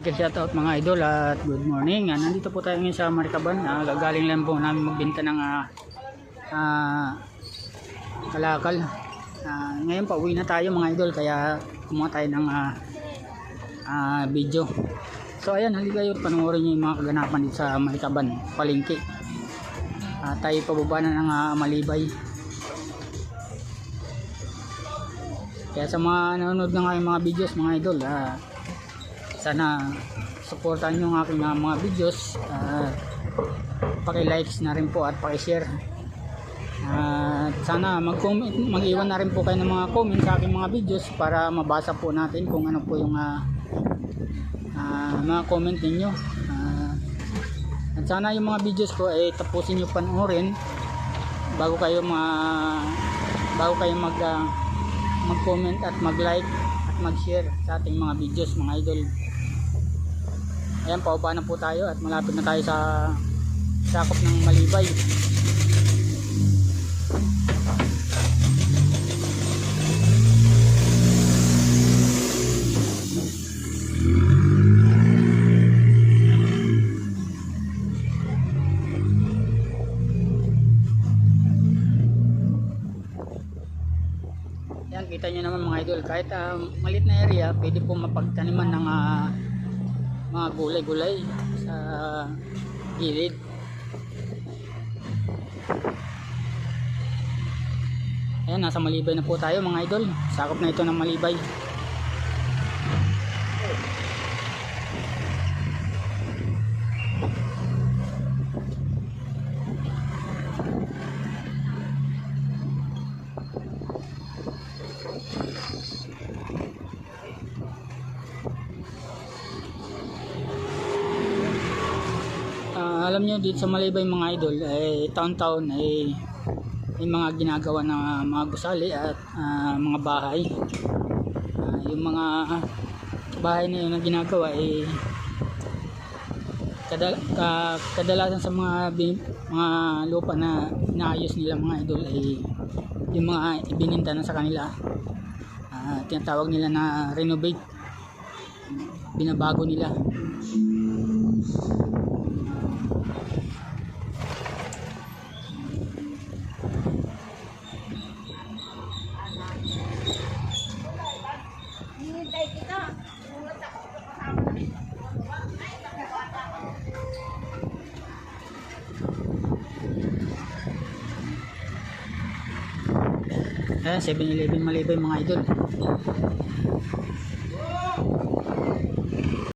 Shoutout mga idol at good morning. Nandito po tayo ngayon sa Maricaban. Gagaling lang po namin magbenta ng kalakal. Ngayon pa uwi na tayo mga idol, kaya kumuha tayo ng video. So ayan, halika kayo panoorin niyo yung mga kaganapan dito sa Maricaban, palengke. Tayo pababa na ng Malibay. Kaya sa mga nanonood na ngayon mga videos mga idol, sana supportan nyo ang aking mga videos. Paki-likes na rin po at paki-share. Sana mag-iwan na rin po kayo ng mga comment sa aking mga videos para mabasa po natin kung ano po yung mga comment ninyo. At sana yung mga videos ko ay tapusin nyo panoorin bago kayo mag-comment at mag-like at mag-share sa ating mga videos mga idol. Ayan, paubaba na po tayo at malapit na tayo sa sakop ng Malibay. Yan, kita nyo naman mga idol, kahit malit na area, pwede po mapagtaniman ng mga gulay-gulay sa gilid. Ayan, nasa Malibay na po tayo mga idol. Sakop na ito ng Malibay. Alam nyo, dito sa Malibay mga idol, taon-taon ay may mga ginagawa na mga gusali at mga bahay. Yung mga bahay na yun na ginagawa ay kadalasan sa mga lupa na inaayos nila mga idol ay yung mga ibininta na sa kanila. Tinatawag nila na renovate, binabago nila. Ayan, 7-Eleven Malibay mga idol.